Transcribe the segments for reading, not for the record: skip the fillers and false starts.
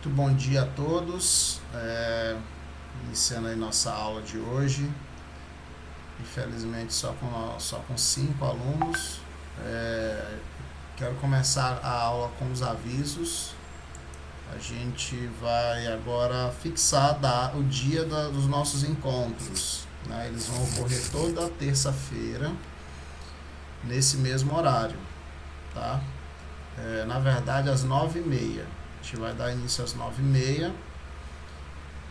Muito bom dia a todos. Iniciando aí nossa aula de hoje. Infelizmente só com 5 alunos. Quero começar a aula com os avisos. A gente vai agora fixar o dia dos nossos encontros, né? Eles vão ocorrer toda terça-feira, nesse mesmo horário, tá? Na verdade, às 9h30. A gente vai dar início às 9h30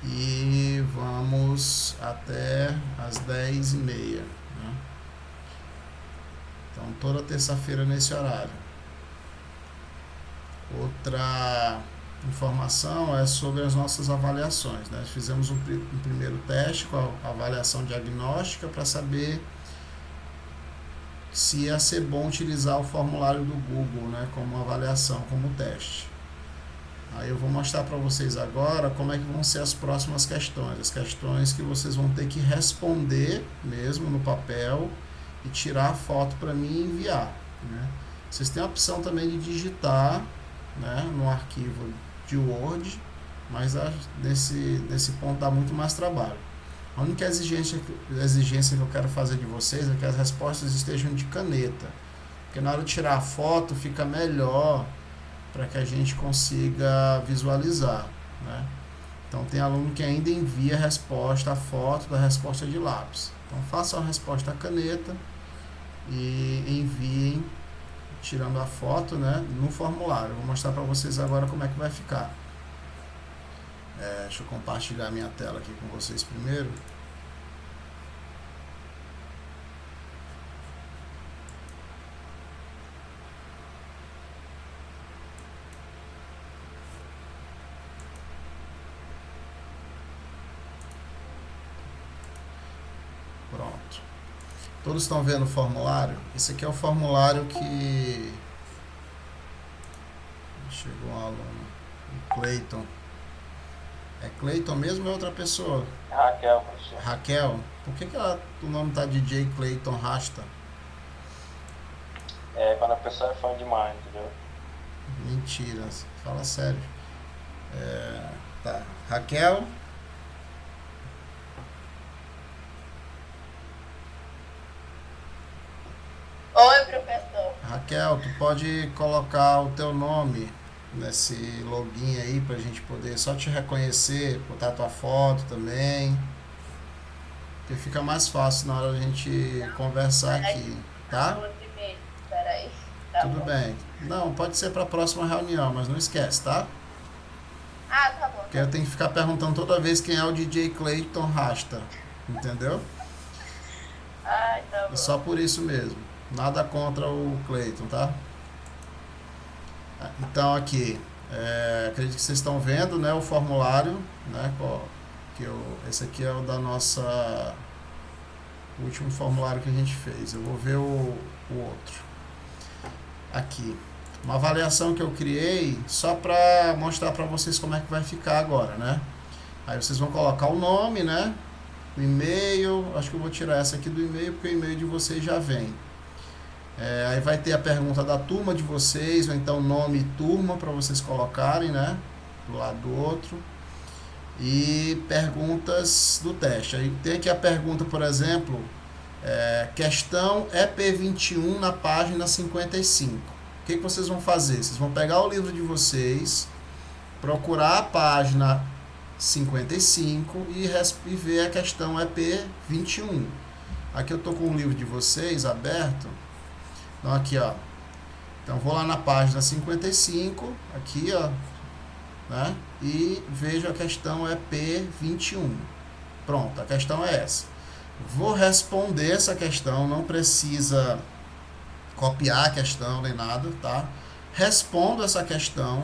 e vamos até às 10h30, né? Então, toda terça-feira nesse horário. Outra informação é sobre as nossas avaliações, né? Fizemos um primeiro teste com a avaliação diagnóstica para saber se ia ser bom utilizar o formulário do Google, né, como avaliação, como teste. Aí eu vou mostrar para vocês agora como é que vão ser as próximas questões. As questões que vocês vão ter que responder mesmo no papel e tirar a foto para mim e enviar, né? Vocês têm a opção também de digitar, né, no arquivo de Word, mas nesse ponto dá muito mais trabalho. A única exigência que eu quero fazer de vocês é que as respostas estejam de caneta, porque na hora de tirar a foto fica melhor para que a gente consiga visualizar, né? Então tem aluno que ainda envia a foto da resposta de lápis. Então façam a resposta à caneta e enviem tirando a foto, né, no formulário. Eu vou mostrar para vocês agora como é que vai ficar. Deixa eu compartilhar minha tela aqui com vocês primeiro. Pronto. Todos estão vendo o formulário? Esse aqui é o formulário que... Chegou um aluno. O Cleiton. É Cleiton mesmo ou é outra pessoa? Raquel, professor. Raquel? Por que o nome tá DJ Cleiton Rasta? Quando a pessoa é fã demais, entendeu? Mentira, fala sério. Tá. Raquel? Oi, professor. Raquel, tu pode colocar o teu nome nesse login aí pra gente poder só te reconhecer, botar tua foto também, porque fica mais fácil na hora da gente conversar aqui, tá? 12h30. Peraí. Tá Tudo bom. bem. Não, pode ser pra próxima reunião, mas não esquece, tá? Ah, tá bom. Porque eu tenho que ficar perguntando toda vez quem é o DJ Cleiton Rasta, entendeu? Ai, tá É bom. só por isso mesmo. Nada contra o Cleiton, tá? Então aqui, acredito que vocês estão vendo, né, o formulário, né, esse aqui é o da o último formulário que a gente fez. Eu vou ver o outro. Aqui, uma avaliação que eu criei só para mostrar para vocês como é que vai ficar agora, né? Aí vocês vão colocar o nome, né, o e-mail. Acho que eu vou tirar essa aqui do e-mail porque o e-mail de vocês já vem. Aí vai ter a pergunta da turma de vocês, ou então nome e turma para vocês colocarem, né, do lado do outro. E perguntas do teste. Aí tem aqui a pergunta, por exemplo, questão EP21 na página 55. O que vocês vão fazer? Vocês vão pegar o livro de vocês, procurar a página 55 e ver a questão EP21. Aqui eu estou com o livro de vocês aberto. Então aqui, ó. Então vou lá na página 55, aqui, ó, né? E vejo a questão EP21. Pronto, a questão é essa. Vou responder essa questão, não precisa copiar a questão nem nada, tá? Respondo essa questão.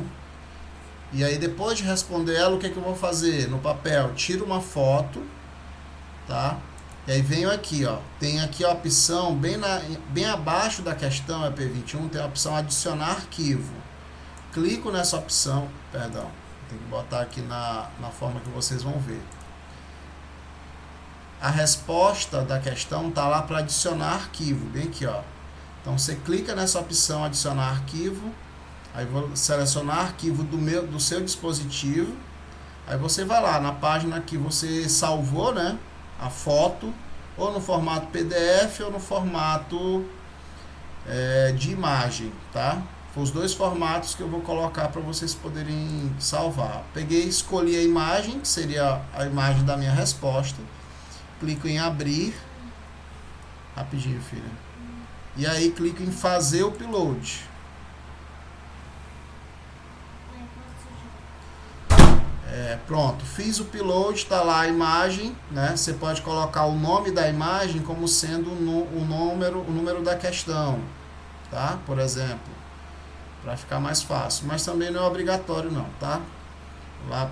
E aí depois de responder ela, o que eu vou fazer? No papel, tiro uma foto, tá? E aí venho aqui, ó, tem aqui a opção, bem abaixo da questão EP21, tem a opção adicionar arquivo. Clico nessa opção, perdão, tem que botar aqui na forma que vocês vão ver. A resposta da questão tá lá para adicionar arquivo, bem aqui, ó. Então você clica nessa opção adicionar arquivo, Aí vou selecionar arquivo do seu dispositivo. Aí você vai lá na página que você salvou, né, a foto, ou no formato PDF ou no formato de imagem, tá? Foi os dois formatos que eu vou colocar para vocês poderem salvar. Peguei, escolhi a imagem, que seria a imagem da minha resposta. Clico em abrir. Rapidinho, filha. E aí clico em fazer o upload. Pronto, fiz o upload, está lá a imagem, né? Você pode colocar o nome da imagem como sendo o número da questão, tá? Por exemplo, para ficar mais fácil. Mas também não é obrigatório não, tá? Lá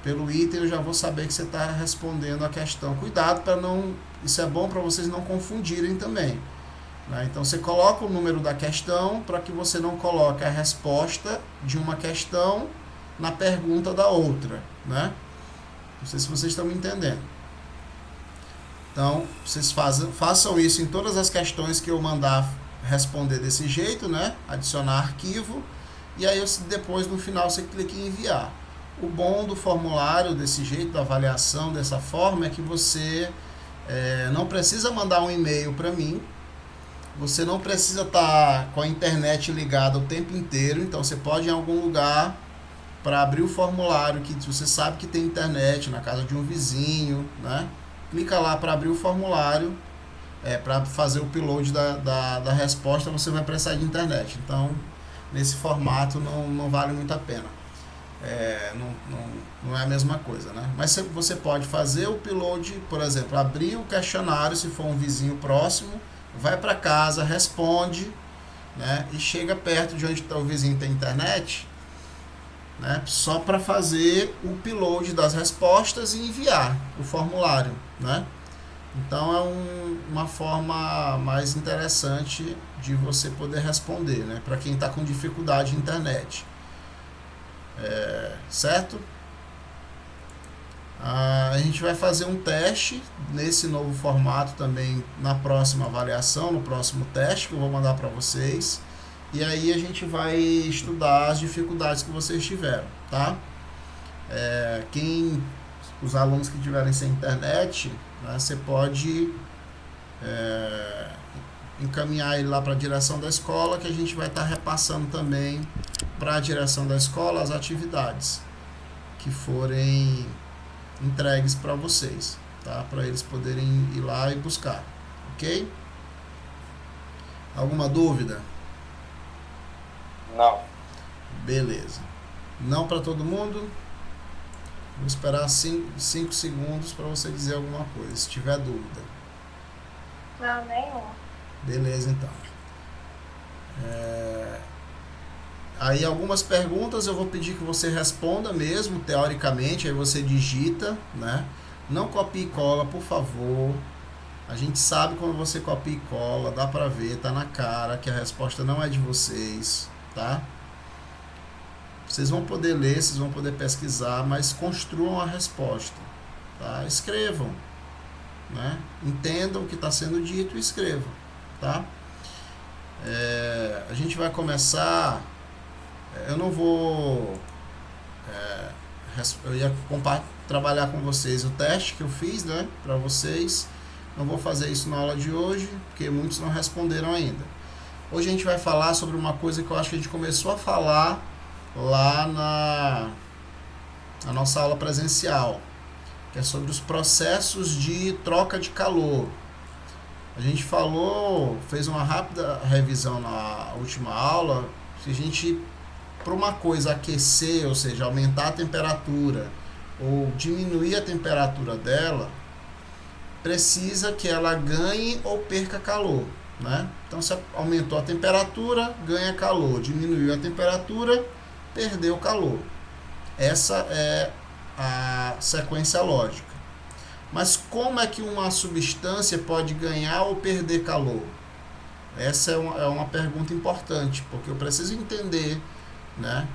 pelo item eu já vou saber que você está respondendo a questão. Cuidado para não... Isso é bom para vocês não confundirem também, né? Então você coloca o número da questão para que você não coloque a resposta de uma questão na pergunta da outra, né? Não sei se vocês estão me entendendo. Então, vocês façam isso em todas as questões que eu mandar responder desse jeito, né? Adicionar arquivo. E aí, depois, no final, você clica em enviar. O bom do formulário desse jeito, da avaliação dessa forma, é que você não precisa mandar um e-mail para mim. Você não precisa estar com a internet ligada o tempo inteiro. Então, você pode ir em algum lugar para abrir o formulário, que você sabe que tem internet na casa de um vizinho, né? Clica lá para abrir o formulário, para fazer o upload da resposta, você vai precisar de internet. Então, nesse formato não vale muito a pena. Não é a mesma coisa, né? Mas você pode fazer o upload, por exemplo, abrir o questionário, se for um vizinho próximo, vai para casa, responde, né? E chega perto de onde o vizinho tem internet, né, só para fazer o upload das respostas e enviar o formulário, né? Então é uma forma mais interessante de você poder responder, né, para quem está com dificuldade de internet, certo? A gente vai fazer um teste nesse novo formato também na próxima avaliação, no próximo teste que eu vou mandar para vocês. E aí a gente vai estudar as dificuldades que vocês tiveram, tá? Os alunos que tiverem sem internet, né, você pode encaminhar ele lá para a direção da escola, que a gente vai estar repassando também para a direção da escola as atividades que forem entregues para vocês, tá? Para eles poderem ir lá e buscar, ok? Alguma dúvida? Não. Beleza. Não para todo mundo? Vou esperar 5 segundos para você dizer alguma coisa, se tiver dúvida. Não, nenhum. Beleza, então. Aí algumas perguntas eu vou pedir que você responda mesmo, teoricamente, aí você digita, né? Não copie e cola, por favor. A gente sabe quando você copia e cola, dá pra ver, tá na cara que a resposta não é de vocês, tá? Vocês vão poder ler, vocês vão poder pesquisar, mas construam a resposta, tá? Escrevam, né? Entendam o que está sendo dito e escrevam, tá? A gente vai começar... Eu não vou... eu ia trabalhar com vocês o teste que eu fiz, né? Para vocês. Não vou fazer isso na aula de hoje, porque muitos não responderam ainda. Hoje a gente vai falar sobre uma coisa que eu acho que a gente começou a falar lá na nossa aula presencial, que é sobre os processos de troca de calor. A gente fez uma rápida revisão na última aula. Se a gente, para uma coisa aquecer, ou seja, aumentar a temperatura ou diminuir a temperatura dela, precisa que ela ganhe ou perca calor, né? Então, se aumentou a temperatura, ganha calor. Diminuiu a temperatura, perdeu calor. Essa é a sequência lógica. Mas como é que uma substância pode ganhar ou perder calor? Essa é uma pergunta importante, porque eu preciso entender, né,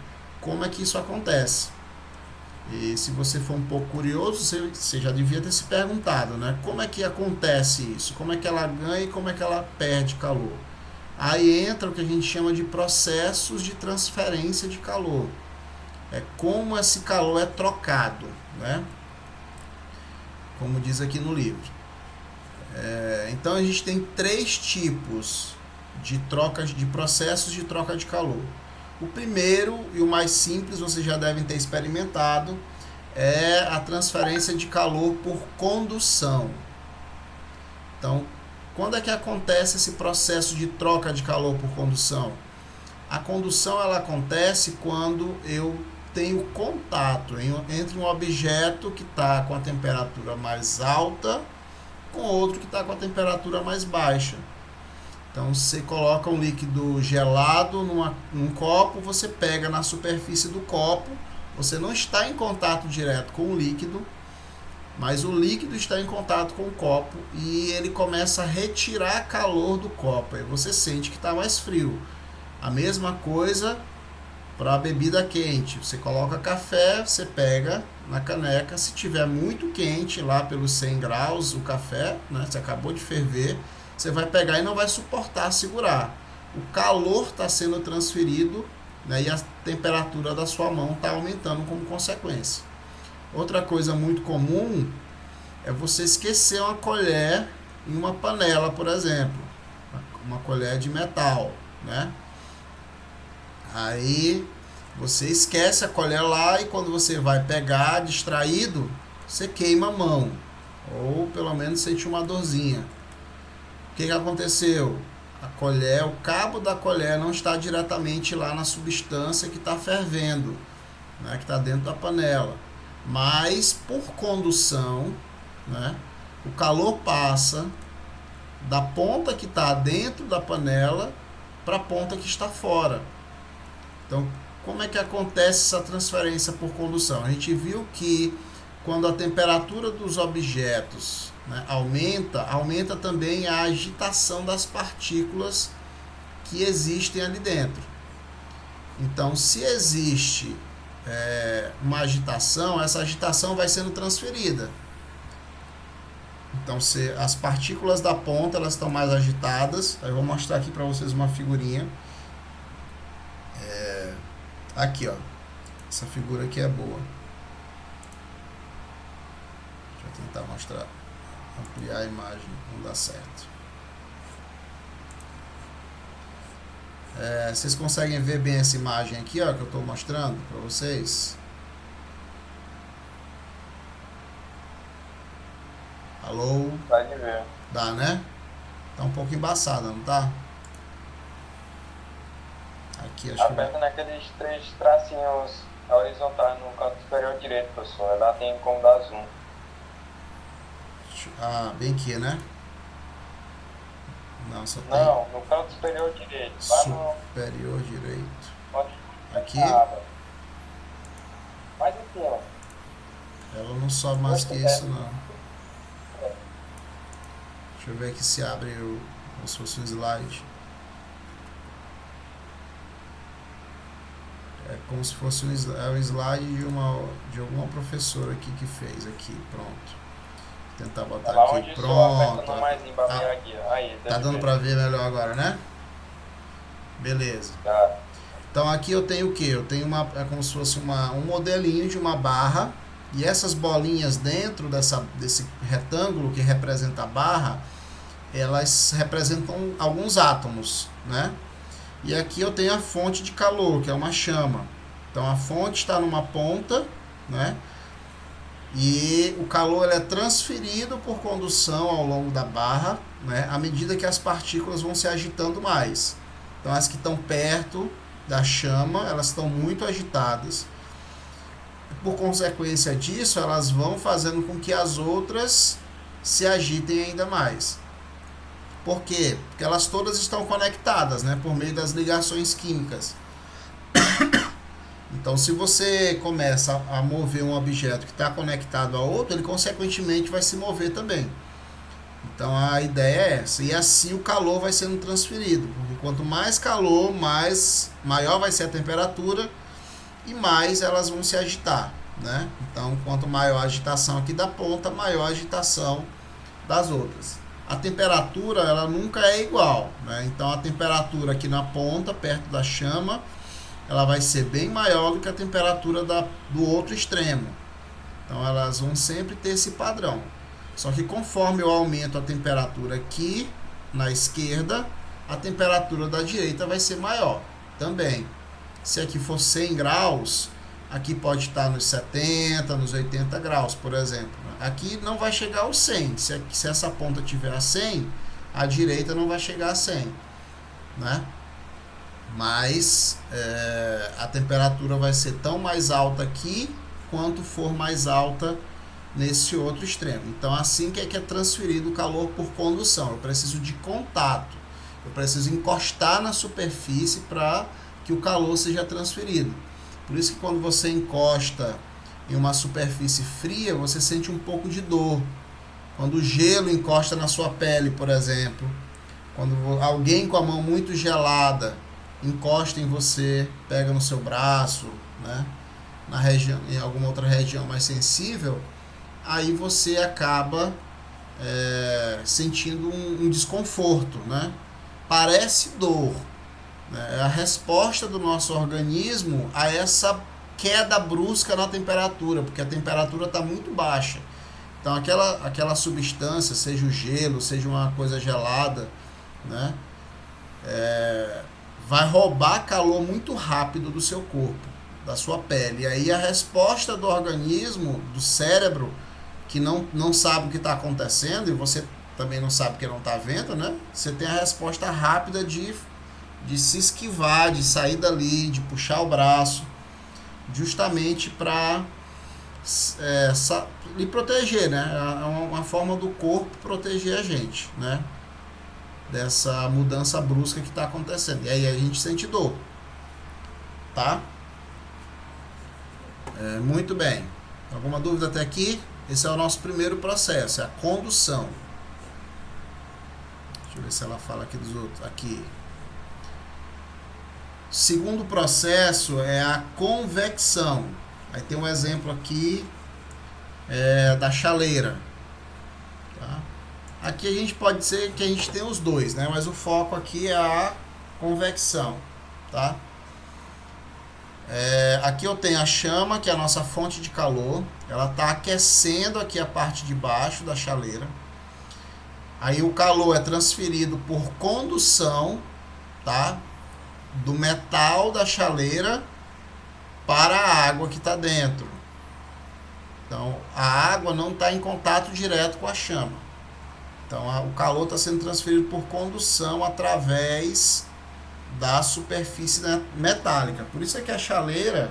como é que isso acontece. E se você for um pouco curioso, você já devia ter se perguntado, né? Como é que acontece isso? Como é que ela ganha e como é que ela perde calor? Aí entra o que a gente chama de processos de transferência de calor. É como esse calor é trocado, né? Como diz aqui no livro. Então a gente tem 3 tipos de processos de troca de calor. O primeiro e o mais simples, vocês já devem ter experimentado, é a transferência de calor por condução. Então, quando é que acontece esse processo de troca de calor por condução? A condução ela acontece quando eu tenho contato entre um objeto que está com a temperatura mais alta com outro que está com a temperatura mais baixa. Então, você coloca um líquido gelado num copo, você pega na superfície do copo, você não está em contato direto com o líquido, mas o líquido está em contato com o copo e ele começa a retirar calor do copo. Aí você sente que está mais frio. A mesma coisa para a bebida quente. Você coloca café, você pega na caneca. Se tiver muito quente, lá pelos 100 graus, o café, né, você acabou de ferver, você vai pegar e não vai suportar segurar. O calor está sendo transferido, né, e a temperatura da sua mão está aumentando como consequência. Outra coisa muito comum é você esquecer uma colher em uma panela, por exemplo. Uma colher de metal, né? Aí você esquece a colher lá e quando você vai pegar, distraído, você queima a mão. Ou pelo menos sente uma dorzinha. O que aconteceu? A colher, o cabo da colher não está diretamente lá na substância que está fervendo, né, que está dentro da panela. Mas por condução, né, o calor passa da ponta que está dentro da panela para a ponta que está fora. Então, como é que acontece essa transferência por condução? A gente viu que quando a temperatura dos objetos, né, aumenta também a agitação das partículas que existem ali dentro. Então, se existe uma agitação, essa agitação vai sendo transferida. Então, se as partículas da ponta elas estão mais agitadas, aí eu vou mostrar aqui para vocês uma figurinha. Aqui, ó. Essa figura aqui é boa. Deixa eu tentar mostrar, ampliar a imagem, não dá certo. Vocês conseguem ver bem essa imagem aqui, ó, que eu estou mostrando para vocês? Alô? Dá de ver. Dá, né? Tá um pouco embaçada, não tá? Aqui, acho que... Aperta naqueles 3 tracinhos horizontais no canto superior direito, pessoal. Lá tem como dar zoom. Bem aqui, né? Não, só tem... Não, no canto superior direito. Lá superior direito. Onde Aqui? Mais em cima. Ela não sobe mais que isso, não. Deixa eu ver aqui se abre como se fosse um slide. É como se fosse um slide de alguma professora aqui que fez aqui. Pronto. Vou tentar botar lá aqui. Pronto. Aí, tá dando para ver melhor agora, né? Beleza. Tá. Então aqui eu tenho o que? Eu tenho é como se fosse um modelinho de uma barra. E essas bolinhas dentro desse retângulo que representa a barra, elas representam alguns átomos, né? E aqui eu tenho a fonte de calor, que é uma chama. Então a fonte está numa ponta, né? E o calor ele é transferido por condução ao longo da barra, né? À medida que as partículas vão se agitando mais. Então as que estão perto da chama, elas estão muito agitadas. Por consequência disso, elas vão fazendo com que as outras se agitem ainda mais. Por quê? Porque elas todas estão conectadas, né, por meio das ligações químicas. Então, se você começa a mover um objeto que está conectado a outro, ele consequentemente vai se mover também. Então, a ideia é essa. E assim o calor vai sendo transferido. Porque quanto mais calor, maior vai ser a temperatura e mais elas vão se agitar, né? Então, quanto maior a agitação aqui da ponta, maior a agitação das outras. a temperatura ela nunca é igual, né? Então a temperatura aqui na ponta, perto da chama, ela vai ser bem maior do que a temperatura do outro extremo. Então elas vão sempre ter esse padrão. Só que conforme eu aumento a temperatura aqui na esquerda, a temperatura da direita vai ser maior também. Se aqui for 100 graus, aqui pode estar nos 70, nos 80 graus, por exemplo. Aqui não vai chegar aos 100. Se essa ponta tiver a 100, a direita não vai chegar a 100, né? Mas a temperatura vai ser tão mais alta aqui quanto for mais alta nesse outro extremo. Então, assim que é transferido o calor por condução. Eu preciso de contato. Eu preciso encostar na superfície para que o calor seja transferido. Por isso que quando você encosta em uma superfície fria, você sente um pouco de dor. Quando o gelo encosta na sua pele, por exemplo. Quando alguém com a mão muito gelada encosta em você, pega no seu braço, né? Na região, em alguma outra região mais sensível, aí você acaba sentindo um desconforto, né? Parece dor, né? É a resposta do nosso organismo a essa queda brusca na temperatura, porque a temperatura está muito baixa. Então aquela substância, seja o gelo, seja uma coisa gelada, né? Vai roubar calor muito rápido do seu corpo, da sua pele. E aí a resposta do organismo, do cérebro, que não sabe o que está acontecendo, e você também não sabe porque não está vendo, né? Você tem a resposta rápida de se esquivar, de sair dali, de puxar o braço, justamente para lhe proteger, né? É uma forma do corpo proteger a gente, né? Dessa mudança brusca que está acontecendo. E aí a gente sente dor, tá? Muito bem. Alguma dúvida até aqui? Esse é o nosso primeiro processo, é a condução. Deixa eu ver se ela fala aqui dos outros. Aqui. Segundo processo é a convecção. Aí tem um exemplo aqui da chaleira. Tá? Aqui a gente pode dizer que a gente tem os dois, né? Mas o foco aqui é a convecção, tá? Aqui eu tenho a chama, que é a nossa fonte de calor. Ela está aquecendo aqui a parte de baixo da chaleira. Aí o calor é transferido por condução, tá? Do metal da chaleira para a água que está dentro. Então a água não está em contato direto com a chama. Então o calor está sendo transferido por condução através da superfície metálica. Por isso é que a chaleira,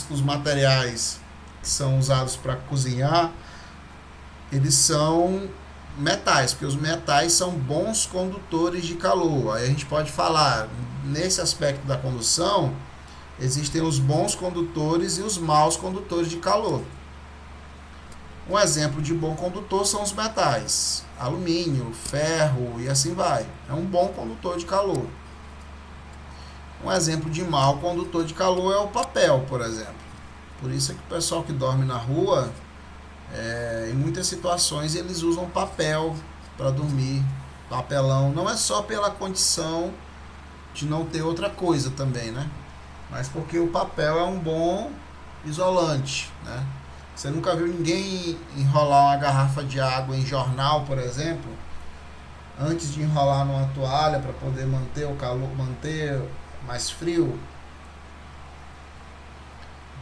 os materiais que são usados para cozinhar, eles são metais, porque os metais são bons condutores de calor. Aí a gente pode falar, nesse aspecto da condução, existem os bons condutores e os maus condutores de calor. Um exemplo de bom condutor são os metais, alumínio, ferro e assim vai. É um bom condutor de calor. Um exemplo de mau condutor de calor é o papel, por exemplo. Por isso é que o pessoal que dorme na rua, em muitas situações eles usam papel para dormir, papelão. Não é só pela condição de não ter outra coisa também, né? Mas porque o papel é um bom isolante, né? Você nunca viu ninguém enrolar uma garrafa de água em jornal, por exemplo, antes de enrolar numa toalha para poder manter o calor, manter mais frio?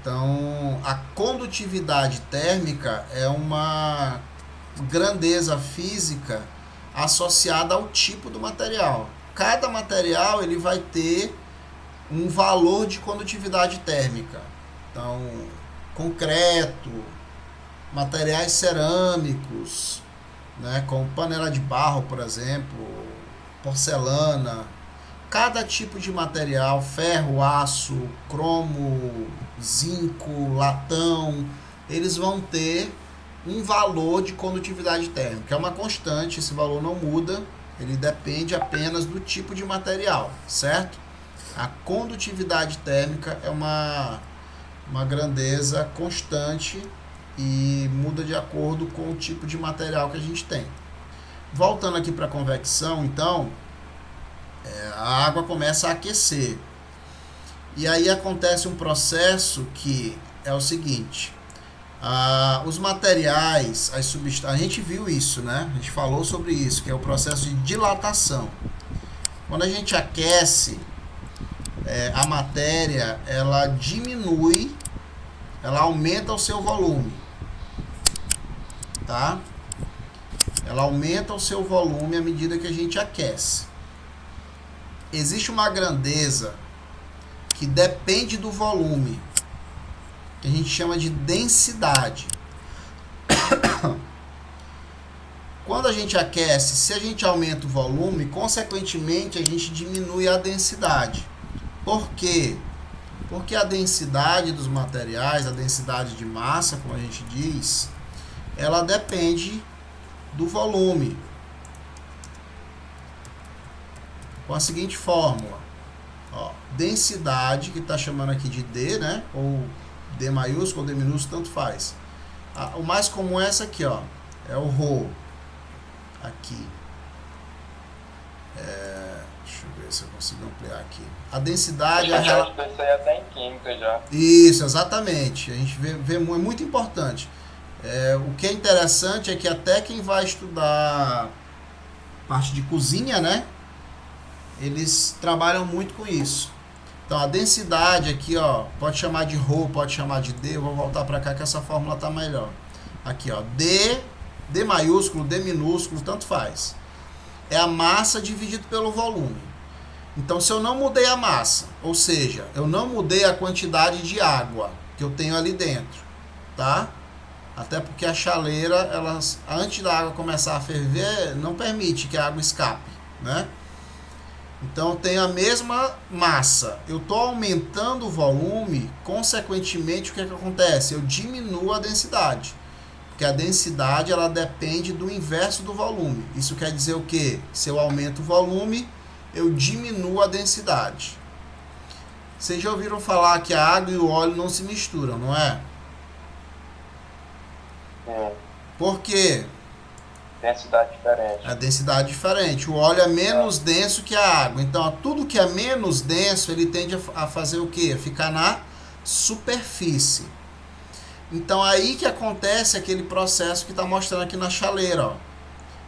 Então, a condutividade térmica é uma grandeza física associada ao tipo do material. Cada material ele vai ter um valor de condutividade térmica. Então, concreto, materiais cerâmicos, né, como panela de barro, por exemplo, porcelana. Cada tipo de material, ferro, aço, cromo, zinco, latão, eles vão ter um valor de condutividade térmica. É uma constante, esse valor não muda, ele depende apenas do tipo de material, certo? A condutividade térmica é uma grandeza constante e muda de acordo com o tipo de material que a gente tem. voltando aqui para a convecção, então, a água começa a aquecer. E aí acontece um processo que é o seguinte: os materiais, as substâncias, a gente viu isso, né? A gente falou sobre isso, que é o processo de dilatação. Quando a gente aquece, a matéria, ela diminui, ela aumenta o seu volume, tá? Ela aumenta o seu volume à medida que a gente aquece. Existe uma grandeza que depende do volume, que a gente chama de densidade. Quando a gente aquece, se a gente aumenta o volume, consequentemente a gente diminui a densidade. Por quê? Porque a densidade dos materiais, a densidade de massa, como a gente diz, ela depende do volume. Com a seguinte fórmula: densidade, que está chamando aqui de D, né? Ou D maiúsculo ou D minúsculo, tanto faz. O mais comum é essa aqui, ó, é o ρ. Aqui. Deixa eu ver se eu consigo ampliar aqui. A densidade é isso aí até em química já. Isso, exatamente. A gente vê é muito importante. O que é interessante é que até quem vai estudar parte de cozinha, né? Eles trabalham muito com isso. Então a densidade aqui, ó, pode chamar de ρ, pode chamar de D. Eu vou voltar para cá que essa fórmula tá melhor. Aqui, ó, D maiúsculo, D minúsculo, tanto faz. É a massa dividido pelo volume. Então, se eu não mudei a massa, ou seja, eu não mudei a quantidade de água que eu tenho ali dentro, tá? Até porque a chaleira, antes da água começar a ferver, não permite que a água escape, né? Então, eu tenho a mesma massa. Eu estou aumentando o volume, consequentemente, o que acontece? Eu diminuo a densidade. Porque a densidade, ela depende do inverso do volume. Isso quer dizer o quê? Se eu aumento o volume, eu diminuo a densidade. Vocês já ouviram falar que a água e o óleo não se misturam, não é? Por quê? Densidade diferente. A densidade é diferente. O óleo é menos denso que a água. Então, tudo que é menos denso, ele tende a fazer o quê? A ficar na superfície. Então, aí que acontece aquele processo que está mostrando aqui na chaleira, ó.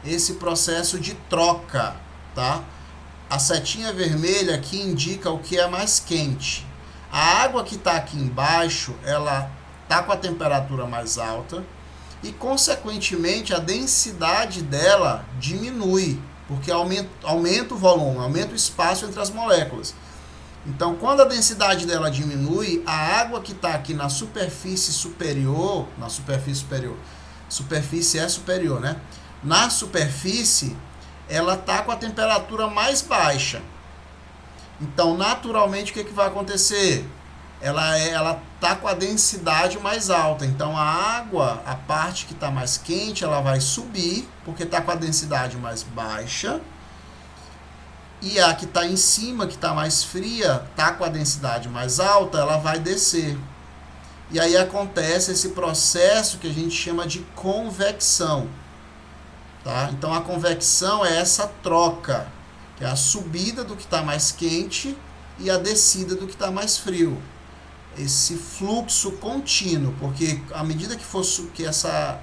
Esse processo de troca, tá? A setinha vermelha aqui indica o que é mais quente. A água que está aqui embaixo, ela está com a temperatura mais alta e, consequentemente, a densidade dela diminui, porque aumenta o volume, aumenta o espaço entre as moléculas. Então, quando a densidade dela diminui, a água que está aqui na superfície superior, superfície é superior, né? Na superfície, ela está com a temperatura mais baixa. Então, naturalmente, o que vai acontecer? Ela está com a densidade mais alta. Então, a água, a parte que está mais quente, ela vai subir, porque está com a densidade mais baixa. E a que está em cima, que está mais fria, está com a densidade mais alta, ela vai descer. E aí acontece esse processo que a gente chama de convecção. Tá? Então, a convecção é essa troca, que é a subida do que está mais quente e a descida do que está mais frio. Esse fluxo contínuo, porque à medida que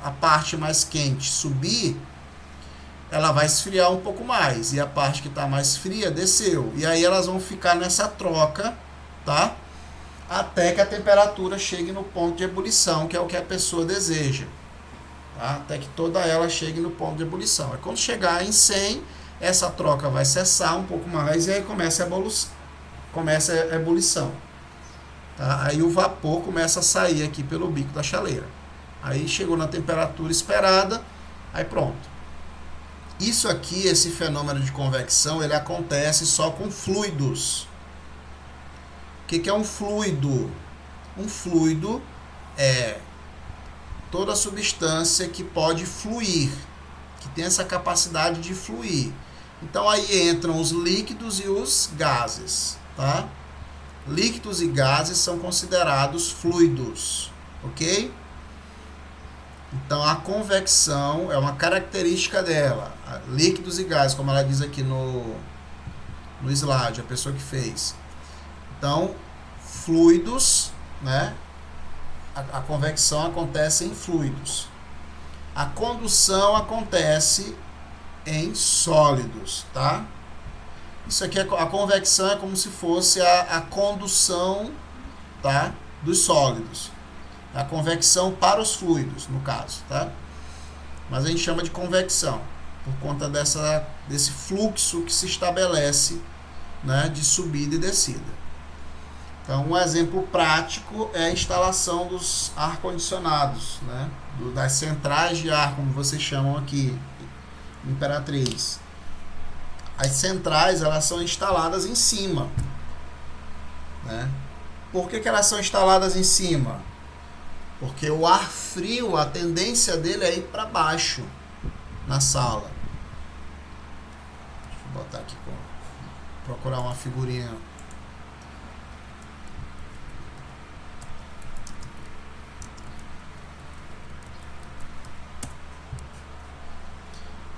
a parte mais quente subir, ela vai esfriar um pouco mais, e a parte que está mais fria desceu. E aí elas vão ficar nessa troca, tá? Até que a temperatura chegue no ponto de ebulição, que é o que a pessoa deseja. Tá? Até que toda ela chegue no ponto de ebulição. Aí, quando chegar em 100, essa troca vai cessar um pouco mais e aí começa a ebulição. Tá? Aí o vapor começa a sair aqui pelo bico da chaleira. Aí chegou na temperatura esperada, aí pronto. Isso aqui, esse fenômeno de convecção, ele acontece só com fluidos. O que é um fluido? Um fluido é toda substância que pode fluir, que tem essa capacidade de fluir. Então aí entram os líquidos e os gases, tá? Líquidos e gases são considerados fluidos, ok? Então a convecção é uma característica dela. líquidos e gases, como ela diz aqui no slide, a pessoa que fez. Então, fluidos, né? A convecção acontece em fluidos. A condução acontece em sólidos, tá? Isso aqui, a convecção é como se fosse a condução, tá? Dos sólidos. A convecção para os fluidos, no caso, tá? Mas a gente chama de convecção por conta desse fluxo que se estabelece, né, de subida e descida. Então, um exemplo prático é a instalação dos ar-condicionados, né, das centrais de ar, como vocês chamam aqui, Imperatriz. As centrais, elas são instaladas em cima, né? Por que elas são instaladas em cima? Porque o ar frio, a tendência dele é ir para baixo na sala. Deixa eu botar aqui, procurar uma figurinha.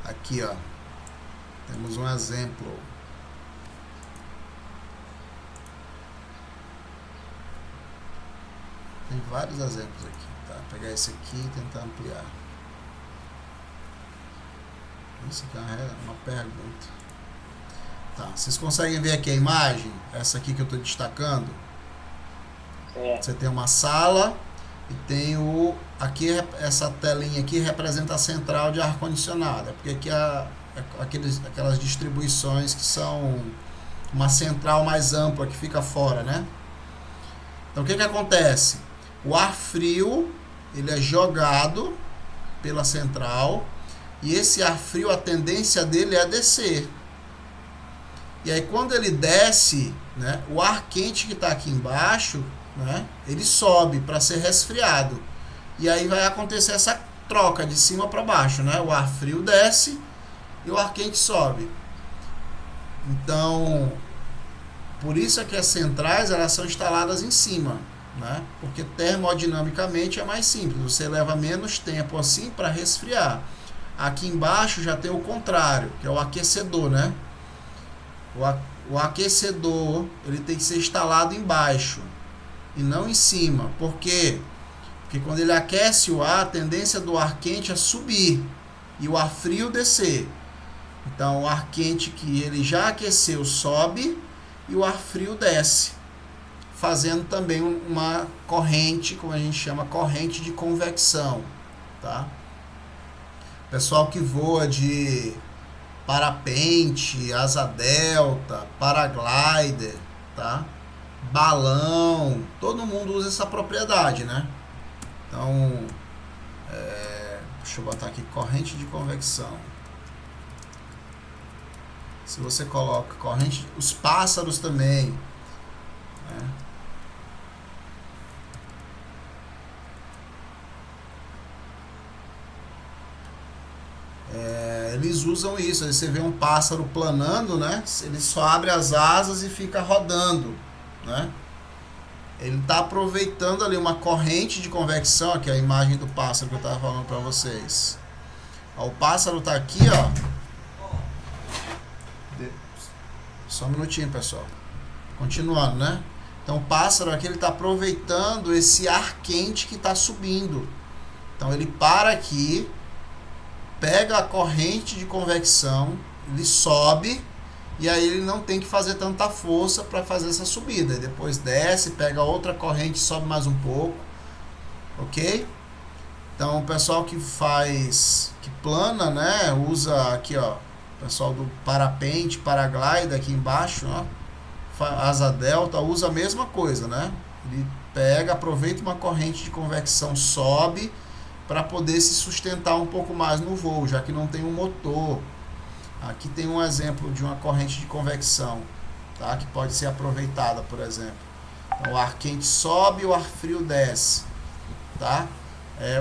Aqui, ó, temos um exemplo. Tem vários exemplos aqui, tá? Vou pegar esse aqui e tentar ampliar. Isso aqui é uma pergunta. Tá, vocês conseguem ver aqui a imagem? Essa aqui que eu estou destacando? Sim. Você tem uma sala e tem aqui, essa telinha aqui representa a central de ar-condicionado. Porque aqui aquelas distribuições que são uma central mais ampla que fica fora, né? Então o que acontece? O ar frio, ele é jogado pela central e esse ar frio, a tendência dele é descer. E aí quando ele desce, né, o ar quente que está aqui embaixo, né, ele sobe para ser resfriado. E aí vai acontecer essa troca de cima para baixo, né? O ar frio desce e o ar quente sobe. Então, por isso é que as centrais, elas são instaladas em cima, né? Porque termodinamicamente é mais simples, você leva menos tempo assim para resfriar. Aqui embaixo já tem o contrário, que é o aquecedor, né? O aquecedor, ele tem que ser instalado embaixo e não em cima. Por quê? Porque quando ele aquece o ar, a tendência do ar quente é subir e o ar frio descer. Então, o ar quente que ele já aqueceu sobe e o ar frio desce, fazendo também uma corrente, como a gente chama, corrente de convecção, tá? Pessoal que voa de parapente, asa delta, paraglider, tá? Balão, todo mundo usa essa propriedade, né? Então, deixa eu botar aqui, corrente de convecção. Se você coloca corrente, os pássaros também, né? Eles usam isso. Aí você vê um pássaro planando, né? Ele só abre as asas e fica rodando, né? Ele está aproveitando ali uma corrente de convecção. Aqui é a imagem do pássaro que eu estava falando para vocês. Ó, o pássaro está aqui, ó. Só um minutinho, pessoal. Continuando, né? Então o pássaro aqui, ele está aproveitando esse ar quente que está subindo. Então ele para aqui, pega a corrente de convecção, ele sobe, e aí ele não tem que fazer tanta força para fazer essa subida. E depois desce, pega outra corrente, sobe mais um pouco, ok? Então o pessoal que plana, né, usa aqui, ó, o pessoal do parapente, paraglider aqui embaixo, ó, asa delta, usa a mesma coisa, né? Ele pega, aproveita uma corrente de convecção, sobe, para poder se sustentar um pouco mais no voo, já que não tem um motor. Aqui tem um exemplo de uma corrente de convecção, tá? Que pode ser aproveitada, por exemplo. Então, o ar quente sobe e o ar frio desce, tá?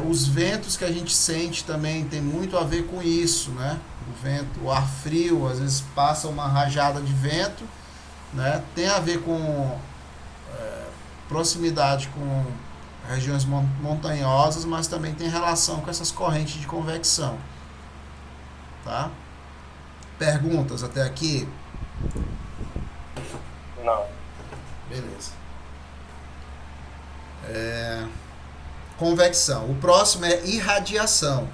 Os ventos que a gente sente também tem muito a ver com isso, né? O vento, o ar frio, às vezes passa uma rajada de vento, né? Tem a ver com proximidade com regiões montanhosas, mas também tem relação com essas correntes de convecção, tá? Perguntas até aqui? Não. Beleza. Convecção. O próximo é irradiação.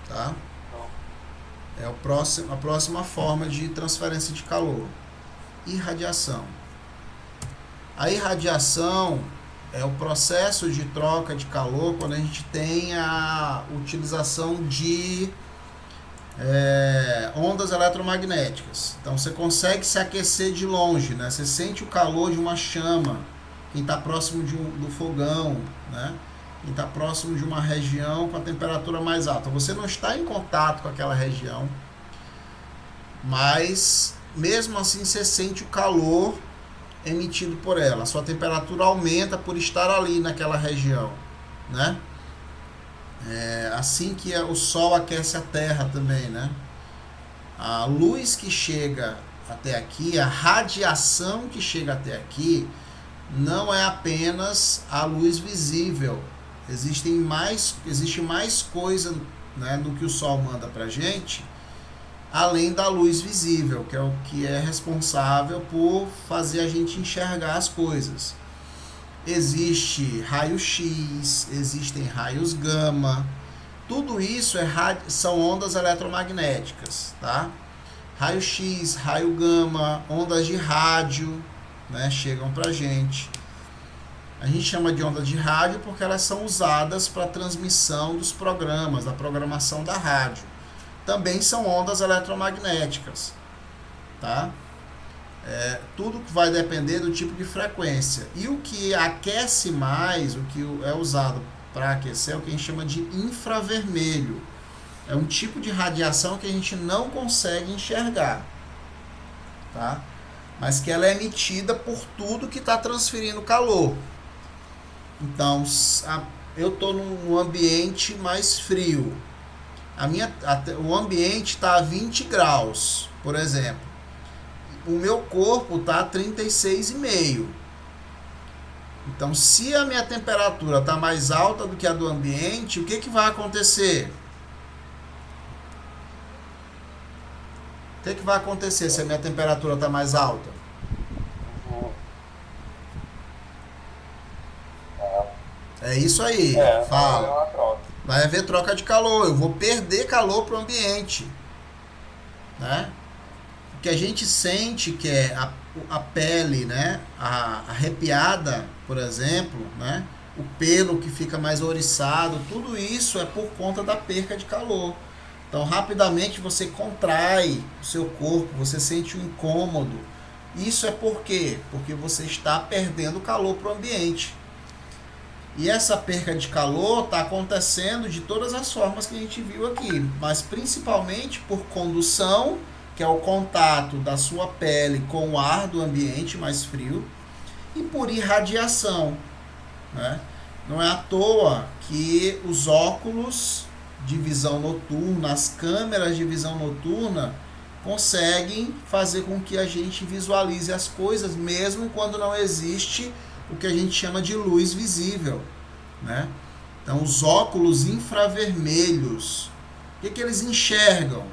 Tá? É a próxima forma de transferência de calor. Irradiação. A irradiação é o processo de troca de calor quando a gente tem a utilização de ondas eletromagnéticas. Então você consegue se aquecer de longe, né? Você sente o calor de uma chama, quem está próximo do fogão, né? Quem está próximo de uma região com a temperatura mais alta. Você não está em contato com aquela região, mas mesmo assim você sente o calor emitido por ela. A sua temperatura aumenta por estar ali naquela região, né? Assim que o Sol aquece a Terra também, né? A luz que chega até aqui, a radiação que chega até aqui, não é apenas a luz visível. Existe mais coisa, né, do que o Sol manda pra gente, além da luz visível, que é o que é responsável por fazer a gente enxergar as coisas. Existe raio-x, existem raios gama, tudo isso são ondas eletromagnéticas, tá? Raio-x, raio gama, ondas de rádio, né, chegam pra gente. A gente chama de ondas de rádio porque elas são usadas para transmissão dos programas, da programação da rádio. Também são ondas eletromagnéticas, tá? Tudo vai depender do tipo de frequência. E o que aquece mais, o que é usado para aquecer, é o que a gente chama de infravermelho. É um tipo de radiação que a gente não consegue enxergar, tá? Mas que ela é emitida por tudo que está transferindo calor. Então, eu estou num ambiente mais frio. O ambiente está a 20 graus, por exemplo. O meu corpo está a 36,5. Então, se a minha temperatura está mais alta do que a do ambiente, o que vai acontecer? O que vai acontecer se a minha temperatura está mais alta? É isso aí. Fala. Vai haver troca de calor. Eu vou perder calor para o ambiente, né? O que a gente sente, que é a pele, né, arrepiada, por exemplo, né, o pelo que fica mais ouriçado, tudo isso é por conta da perca de calor. Então, rapidamente você contrai o seu corpo, você sente um incômodo. Isso é por quê? Porque você está perdendo calor para o ambiente. E essa perca de calor está acontecendo de todas as formas que a gente viu aqui, mas principalmente por condução, que é o contato da sua pele com o ar do ambiente mais frio, e por irradiação, né? Não é à toa que os óculos de visão noturna, as câmeras de visão noturna, conseguem fazer com que a gente visualize as coisas, mesmo quando não existe o que a gente chama de luz visível, né? Então, os óculos infravermelhos, o que eles enxergam?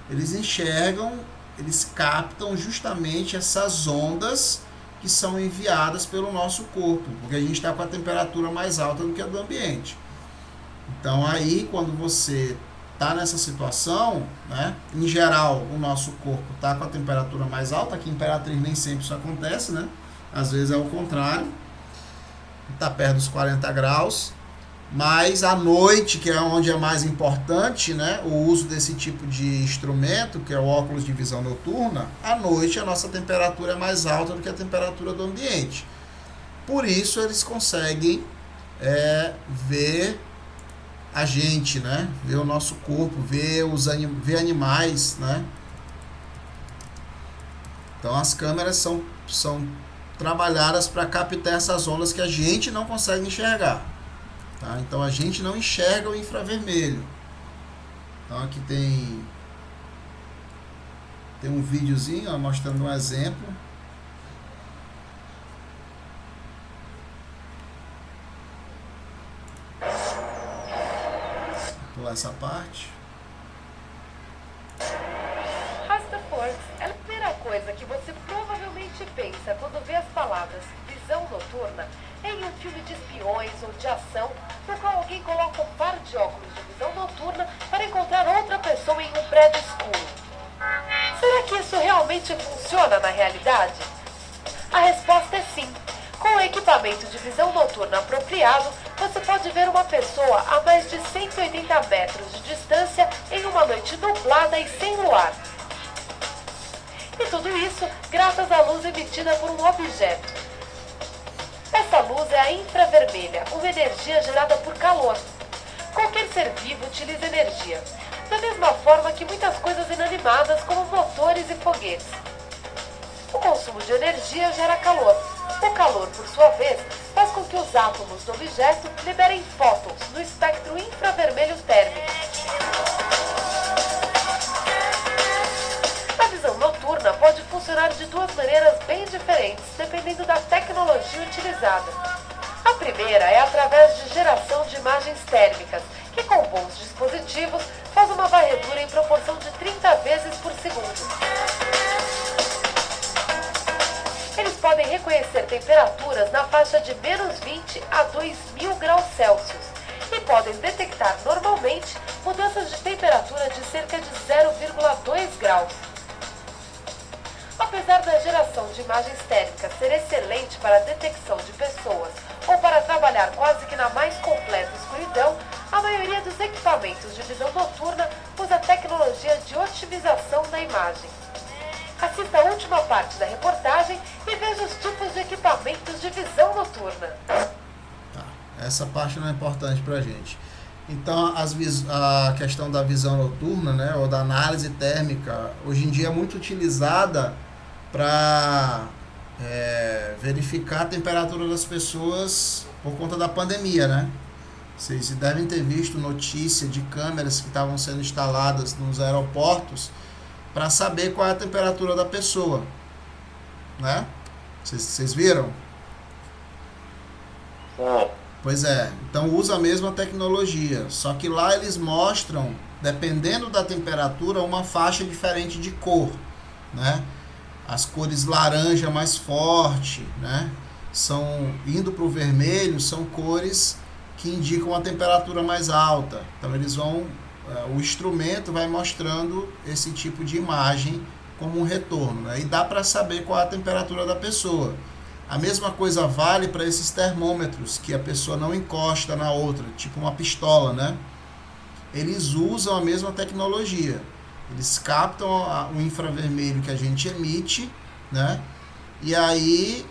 Eles captam justamente essas ondas que são enviadas pelo nosso corpo, porque a gente está com a temperatura mais alta do que a do ambiente. Então, aí, quando você está nessa situação, né, em geral, o nosso corpo está com a temperatura mais alta. Aqui em Imperatriz nem sempre isso acontece, né? Às vezes é o contrário, está perto dos 40 graus. Mas à noite, que é onde é mais importante, né, o uso desse tipo de instrumento, que é o óculos de visão noturna, à noite a nossa temperatura é mais alta do que a temperatura do ambiente. Por isso eles conseguem ver a gente, né, ver o nosso corpo, ver animais, né. Então as câmeras são trabalhadas para captar essas ondas que a gente não consegue enxergar. Tá? Então a gente não enxerga o infravermelho. Então aqui tem um videozinho, ó, mostrando um exemplo. Vou pular essa parte. pensa quando vê as palavras visão noturna em um filme de espiões ou de ação, no qual alguém coloca um par de óculos de visão noturna para encontrar outra pessoa em um prédio escuro? Será que isso realmente funciona na realidade? A resposta é sim. Com o equipamento de visão noturna apropriado, você pode ver uma pessoa a mais de 180 metros de distância em uma noite nublada e sem luar. E tudo isso graças à luz emitida por um objeto. Essa luz é a infravermelha, uma energia gerada por calor. Qualquer ser vivo utiliza energia, da mesma forma que muitas coisas inanimadas como motores e foguetes. O consumo de energia gera calor. O calor, por sua vez, faz com que os átomos do objeto liberem fótons no espectro infravermelho térmico. A visão noturna pode funcionar de duas maneiras bem diferentes, dependendo da tecnologia utilizada. A primeira é através de geração de imagens térmicas, que com bons dispositivos faz uma varredura em proporção de 30 vezes por segundo. Eles podem reconhecer temperaturas na faixa de menos 20 a 2000 graus Celsius e podem detectar normalmente mudanças de temperatura de cerca de 0,2 graus. Apesar da geração de imagens térmicas ser excelente para a detecção de pessoas ou para trabalhar quase que na mais completa escuridão, a maioria dos equipamentos de visão noturna usa tecnologia de otimização da imagem. Assista a última parte da reportagem e veja os tipos de equipamentos de visão noturna. Tá, essa parte não é importante para a gente. Então, a questão da visão noturna, né, ou da análise térmica, hoje em dia é muito utilizada para verificar a temperatura das pessoas por conta da pandemia, né? Vocês devem ter visto notícia de câmeras que estavam sendo instaladas nos aeroportos para saber qual é a temperatura da pessoa, né? Vocês viram? Pois é, então usa a mesma tecnologia, só que lá eles mostram, dependendo da temperatura, uma faixa diferente de cor, né? As cores laranja mais forte, né? Indo para o vermelho, são cores que indicam a temperatura mais alta. Então eles vão, o instrumento vai mostrando esse tipo de imagem como um retorno, né? E dá para saber qual é a temperatura da pessoa. A mesma coisa vale para esses termômetros que a pessoa não encosta na outra, tipo uma pistola, né? Eles usam a mesma tecnologia. Eles captam o infravermelho que a gente emite, né? E aí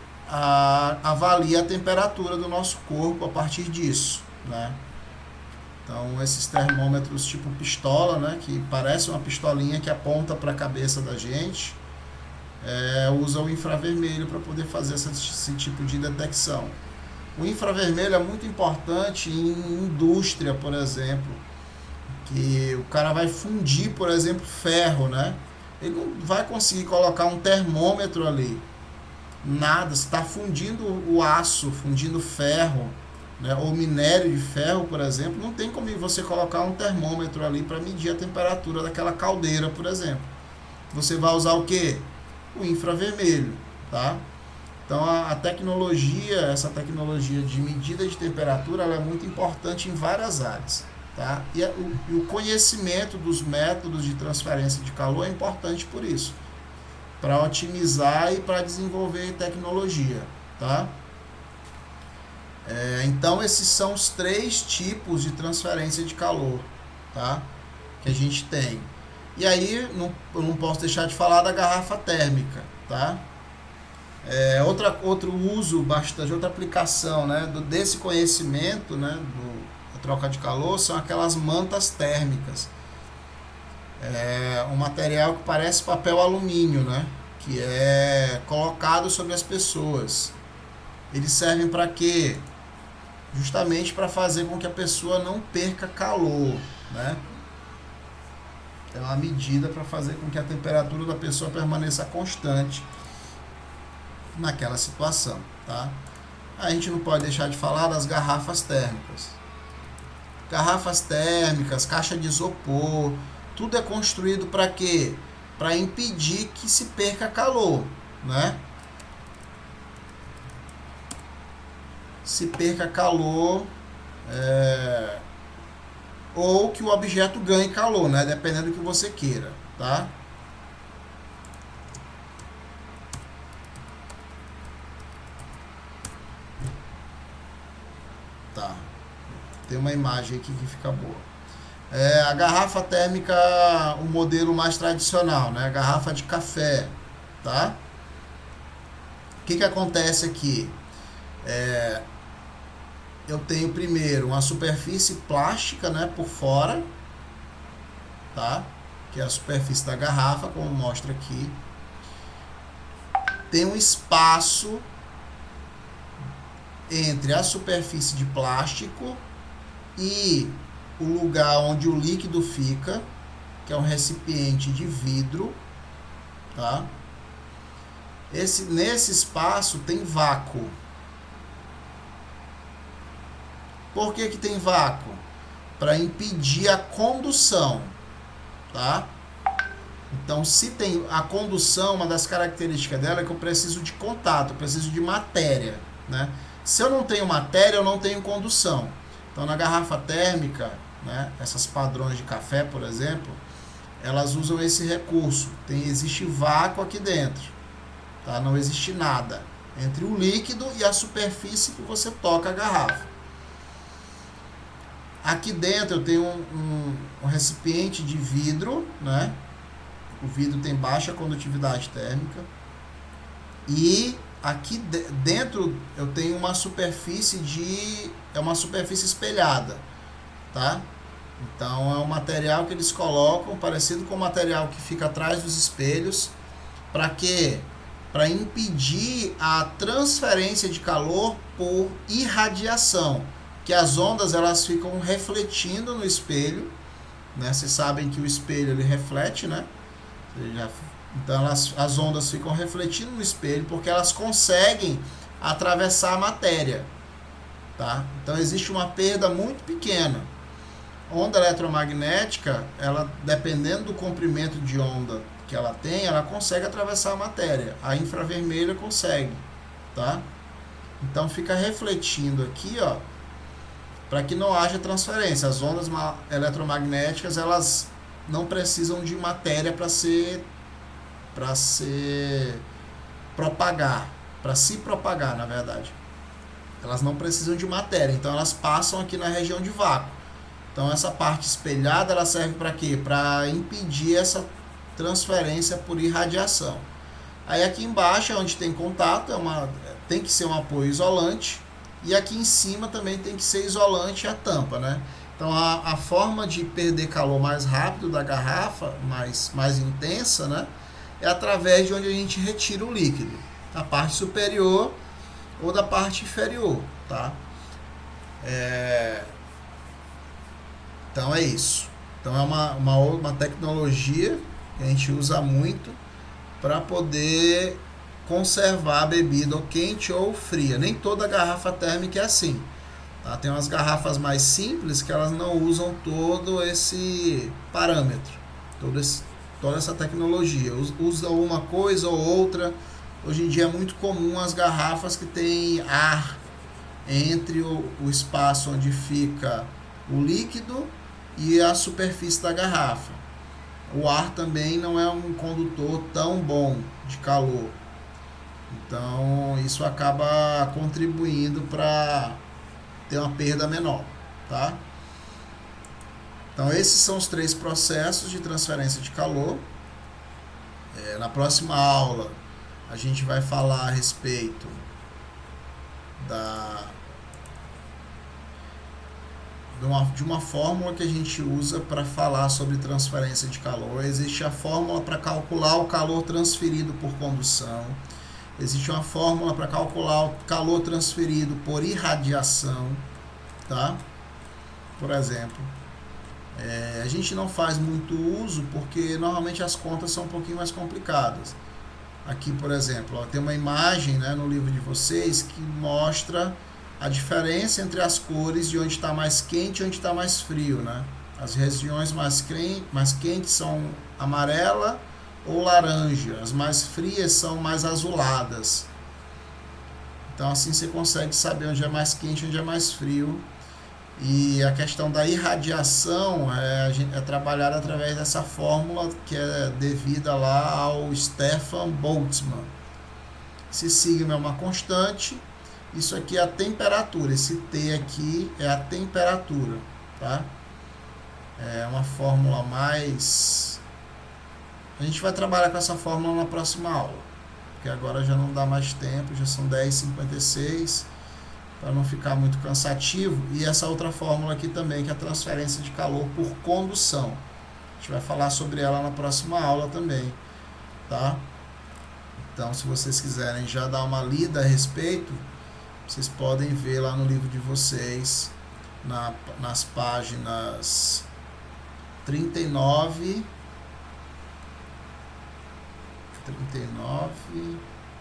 avalia a temperatura do nosso corpo a partir disso, né? Então, esses termômetros tipo pistola, né? Que parece uma pistolinha que aponta para a cabeça da gente, usa o infravermelho para poder fazer esse tipo de detecção. O infravermelho é muito importante em indústria, por exemplo, que o cara vai fundir, por exemplo, ferro, né? Ele não vai conseguir colocar um termômetro ali. Nada, se está fundindo o aço, fundindo ferro, né? Ou minério de ferro, por exemplo, não tem como você colocar um termômetro ali para medir a temperatura daquela caldeira, por exemplo. Você vai usar o quê? O infravermelho, tá? Então essa tecnologia de medida de temperatura, ela é muito importante em várias áreas, tá? E o conhecimento dos métodos de transferência de calor é importante por isso, para otimizar e para desenvolver tecnologia, tá? Então esses são os 3 tipos de transferência de calor, tá? Que a gente tem. E aí, eu não posso deixar de falar da garrafa térmica, tá? Outro uso bastante, outra aplicação, né, desse conhecimento, né, da troca de calor, são aquelas mantas térmicas. Um material que parece papel alumínio, né, que é colocado sobre as pessoas. Eles servem para quê? Justamente para fazer com que a pessoa não perca calor, né? É uma medida para fazer com que a temperatura da pessoa permaneça constante naquela situação, tá? A gente não pode deixar de falar das garrafas térmicas. Garrafas térmicas, caixa de isopor, tudo é construído para quê? Para impedir que se perca calor, né? se perca calor ou que o objeto ganhe calor, né? Dependendo do que você queira, tá? Tá. Tem uma imagem aqui que fica boa. A garrafa térmica, o modelo mais tradicional, né? A garrafa de café, tá? O que acontece aqui? Eu tenho primeiro uma superfície plástica, né, por fora, tá? Que é a superfície da garrafa, como mostra aqui. Tem um espaço entre a superfície de plástico e o lugar onde o líquido fica, que é um recipiente de vidro, tá? Nesse espaço tem vácuo. Por que tem vácuo? Para impedir a condução, tá? Então, se tem a condução, uma das características dela é que eu preciso de contato, eu preciso de matéria, né? Se eu não tenho matéria, eu não tenho condução. Então, na garrafa térmica, né, essas padrões de café, por exemplo, elas usam esse recurso. Existe vácuo aqui dentro, tá? Não existe nada entre o líquido e a superfície que você toca a garrafa. Aqui dentro eu tenho um recipiente de vidro, né? O vidro tem baixa condutividade térmica. E aqui dentro eu tenho uma superfície uma superfície espelhada, tá? Então é um material que eles colocam parecido com o material que fica atrás dos espelhos. Para quê? Para impedir a transferência de calor por irradiação, que as ondas elas ficam refletindo no espelho, né? Vocês sabem que o espelho ele reflete, né? Então as ondas ficam refletindo no espelho porque elas conseguem atravessar a matéria, tá? Então existe uma perda muito pequena. Onda eletromagnética, ela dependendo do comprimento de onda que ela tem, ela consegue atravessar a matéria. A infravermelha consegue, tá? Então fica refletindo aqui, ó, para que não haja transferência. As ondas eletromagnéticas, elas não precisam de matéria para se propagar, na verdade. Elas não precisam de matéria, então elas passam aqui na região de vácuo. Então essa parte espelhada, ela serve para quê? Para impedir essa transferência por irradiação. Aí aqui embaixo é onde tem contato, tem que ser um apoio isolante. E aqui em cima também tem que ser isolante a tampa, né? Então a forma de perder calor mais rápido da garrafa, mais intensa, né? É através de onde a gente retira o líquido, da parte superior ou da parte inferior, tá? Então é isso. Então é uma tecnologia que a gente usa muito para poder conservar a bebida ou quente ou fria. Nem toda garrafa térmica é assim, tá? Tem umas garrafas mais simples que elas não usam todo esse parâmetro, toda essa tecnologia. Usa uma coisa ou outra. Hoje em dia é muito comum as garrafas que tem ar entre o espaço onde fica o líquido e a superfície da garrafa. O ar também não é um condutor tão bom de calor. Então, isso acaba contribuindo para ter uma perda menor, tá? Então, esses são os 3 processos de transferência de calor. Na próxima aula, a gente vai falar a respeito de uma fórmula que a gente usa para falar sobre transferência de calor. Existe a fórmula para calcular o calor transferido por condução. Existe uma fórmula para calcular o calor transferido por irradiação, tá? Por exemplo, a gente não faz muito uso porque normalmente as contas são um pouquinho mais complicadas. Aqui, por exemplo, ó, tem uma imagem, né, no livro de vocês que mostra a diferença entre as cores de onde está mais quente e onde está mais frio, né? As regiões mais quentes são amarela ou laranja, as mais frias são mais azuladas. Então assim você consegue saber onde é mais quente, onde é mais frio. E a questão da irradiação é trabalhada através dessa fórmula que é devida lá ao Stefan Boltzmann. Esse sigma é uma constante, isso aqui é a temperatura, esse T aqui é a temperatura, tá? É uma fórmula mais... A gente vai trabalhar com essa fórmula na próxima aula, porque agora já não dá mais tempo, já são 10h56, para não ficar muito cansativo. E essa outra fórmula aqui também, que é a transferência de calor por condução. A gente vai falar sobre ela na próxima aula também, tá? Então, se vocês quiserem já dar uma lida a respeito, vocês podem ver lá no livro de vocês, nas páginas 39,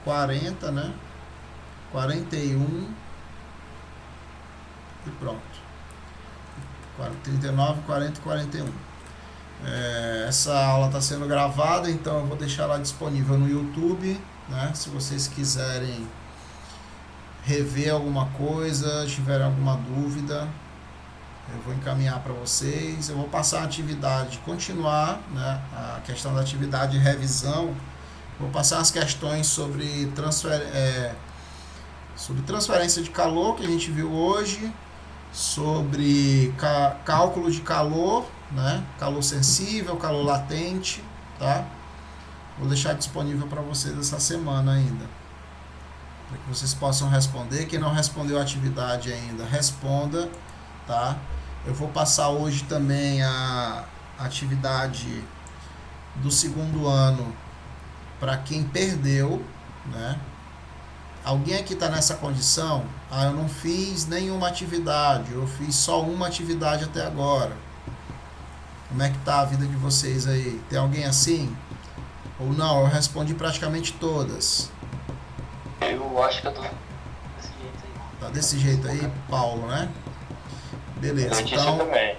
40, né? 41 e pronto. 39, 40 e 41. Essa aula está sendo gravada, então eu vou deixar ela disponível no YouTube, né? Se vocês quiserem rever alguma coisa, tiverem alguma dúvida, eu vou encaminhar para vocês. Eu vou passar a atividade, continuar, né? A questão da atividade de revisão. Vou passar as questões sobre transferência de calor que a gente viu hoje, sobre cálculo de calor, né? Calor sensível, calor latente, tá? Vou deixar disponível para vocês essa semana ainda, para que vocês possam responder. Quem não respondeu a atividade ainda, responda, tá? Eu vou passar hoje também a atividade do segundo ano para quem perdeu, né? Alguém aqui está nessa condição? Eu não fiz nenhuma atividade, eu fiz só uma atividade até agora. Como é que tá a vida de vocês aí? Tem alguém assim? Ou não? Eu respondi praticamente todas. Eu acho que eu tô desse jeito aí. Tá desse jeito aí, Paulo, né? Beleza, então... também.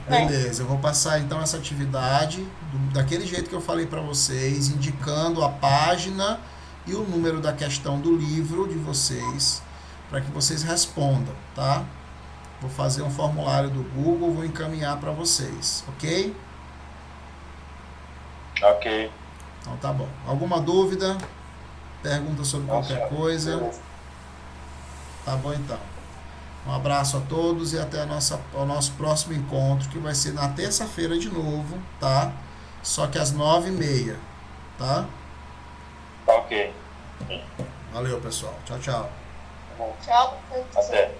Beleza, eu vou passar então essa atividade daquele jeito que eu falei para vocês, indicando a página e o número da questão do livro de vocês, para que vocês respondam, tá? Vou fazer um formulário do Google, vou encaminhar para vocês, ok? Ok. Então tá bom. Alguma dúvida? Pergunta sobre qualquer coisa? Tá bom então. Um abraço a todos e até o nosso próximo encontro, que vai ser na terça-feira de novo, tá? Só que às 9h30, tá? Ok. Valeu, pessoal. Tchau, tchau. Tchau. Até.